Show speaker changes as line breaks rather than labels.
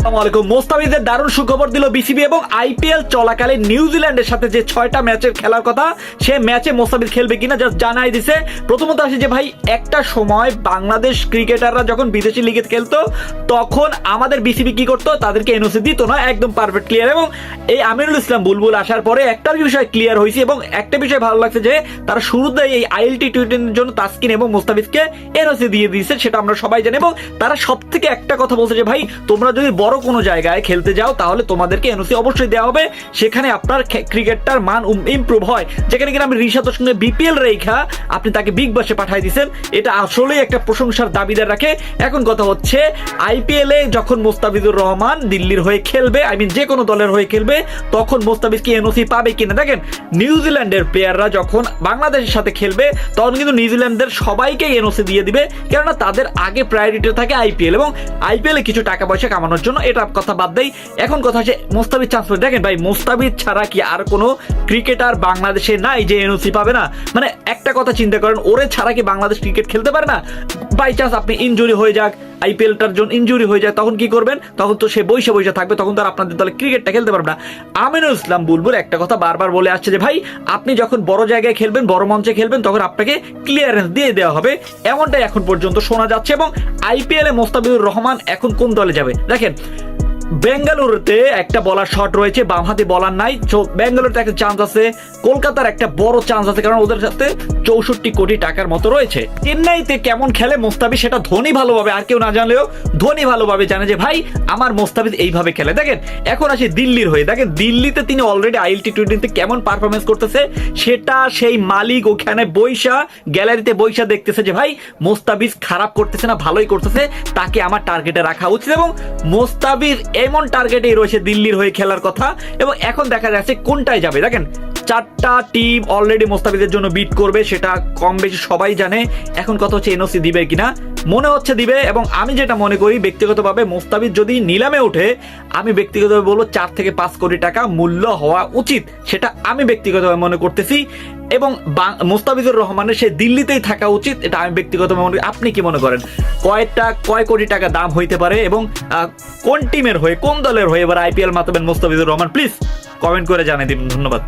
আসসালামু আলাইকুম। মোস্তাফিজের দারুণ সুখবর দিল বিসিবি এবং আইপিএল চলাকালে নিউজিল্যান্ডের সাথে যে 6টা ম্যাচের খেলার কথা, সে ম্যাচে মোস্তাফিজ খেলবে কিনা জাস্ট জানাই দিছে। প্রথমত আসে যে ভাই, একটা সময় বাংলাদেশ ক্রিকেটাররা যখন বিদেশি লিগে খেলতো তখন আমাদের বিসিবি কি করতো, তাদেরকে এনওসি দিত না, একদম পারফেক্ট ক্লিয়ার। এবং এই আমিনুল ইসলাম বুলবুল আসার পরে একটা বিষয় ক্লিয়ার হয়েছে এবং একটা বিষয় ভালো লাগছে যে তারা শুরুতে এই আইএলটি টি20 জন্য তাসকিন এবং মোস্তাফিজকে এনওসি দিয়ে দিয়েছে, সেটা আমরা সবাই জানি। এবং তারা সব থেকে একটা কথা বলছে যে ভাই, তোমরা যদি বড় কোনো জায়গায় খেলতে যাও তাহলে তোমাদেরকে এনওসি অবশ্যই দেওয়া হবে, সেখানে আপনার ক্রিকেটটার মান ইমপ্রুভ হয়। যেখানে কিনা আমি রিশাদের সঙ্গে বিপিএল রেখা আপনি তাকে বিগ বাসে পাঠিয়ে দিয়েছেন, এটা আসলেই একটা প্রশংসার দাবিদার রাখে। এখন কথা হচ্ছে, আইপিএল এ যখন মোস্তাফিজুর রহমান দিল্লির হয়ে খেলবে, যে কোনো দলের হয়ে খেলবে, তখন মোস্তাফিজ কি এনওসি পাবে কিনা। দেখেন, নিউজিল্যান্ডের প্লেয়াররা যখন বাংলাদেশের সাথে খেলবে তখন কিন্তু নিউজিল্যান্ডের সবাইকে এনওসি দিয়ে দিবে, কেননা তাদের আগে প্রায়োরিটি থাকে আইপিএল এবং আইপিএল এ কিছু টাকা পয়সা কামানোর জন্য। এটা কথা বাদ দেই, এখন কথা হচ্ছে মোস্তাফিজ চান্স পাবে। দেখেন ভাই, মোস্তাফিজ ছাড়া কি আর কোনো ক্রিকেটার বাংলাদেশে নাই যে এনওসি পাবে না? মানে একটা কথা চিন্তা করেন, ওরে ছাড়া কি বাংলাদেশ ক্রিকেট খেলতে পারে না? বাই চান্স আপনি ইনজুরি হয়ে যাক, আইপিএলটার জন্য ইনজুরি হয়ে যায়, তখন কি করবেন? তখন তো সে বৈশা থাকবে, তখন তো আর আপনাদের দলে ক্রিকেটটা খেলতে পারবে না। আমিনুল ইসলাম বুলবুল একটা কথা বারবার বলে আসছে যে ভাই, আপনি যখন বড় জায়গায় খেলবেন, বড় মঞ্চে খেলবেন, তখন আপনাকে ক্লিয়ারেন্স দিয়ে দেওয়া হবে, এমনটাই এখন পর্যন্ত শোনা যাচ্ছে। এবং আইপিএল এ মোস্তাফিজুর রহমান এখন কোন দলে যাবে? দেখেন, বেঙ্গালুরুতে একটা বলার শট রয়েছে, বামহাতি বলার নাই, বেঙ্গালুরুতে একটা চান্স আছে, কলকাতার একটা বড় চান্স আছে, কারণ ওদের সাথে 64 কোটি টাকার মতো রয়েছে। চেন্নাইতে কেমন খেলে মোস্তাফিজ সেটা ধোনি ভালোভাবে, আর কেউ না জানলেও ধোনি ভালোভাবে জানে যে ভাই আমার মোস্তাফিজ এইভাবে খেলে। দেখেন, এখন আসি দিল্লির হয়ে, দেখেন দিল্লিতে তিনি অলরেডি আইএলটি টি20 কেমন পারফরমেন্স করতেছে, সেটা সেই মালিক ওখানে বৈশা গ্যালারিতে বৈশা দেখতেছে যে ভাই মোস্তাফিজ খারাপ করতেছে না, ভালোই করতেছে, তাকে আমার টার্গেটে রাখা উচিত। এবং মোস্তাফিজ এমন টার্গেটেই রয়েছে দিল্লির হয়ে খেলার কথা। এবং এখন দেখা যাচ্ছে কোনটায় যাবে। দেখেন, 4টা টিম অলরেডি মোস্তাফিজের জন্য বিট করবে, সেটা কম বেশি সবাই জানে। এখন কথা হচ্ছে এনওসি দিবে কিনা, মনে হচ্ছে দিবে। এবং আমি যেটা মনে করি ব্যক্তিগতভাবে, মোস্তাফিজ যদি নিলামে ওঠে, আমি ব্যক্তিগতভাবে বলবো 4 থেকে 5 কোটি টাকা মূল্য হওয়া উচিত, সেটা আমি ব্যক্তিগতভাবে মনে করতেছি। এবং মোস্তাফিজুর রহমানের সে দিল্লিতেই থাকা উচিত, এটা আমি ব্যক্তিগতভাবে মনে করি। আপনি কি মনে করেন, কয় কোটি টাকা দাম হইতে পারে এবং কোন টিমের হয়ে, কোন দলের হয়ে এবার আইপিএল মাতাবেন মোস্তাফিজুর রহমান? প্লিজ কমেন্ট করে জানিয়ে দিন। ধন্যবাদ।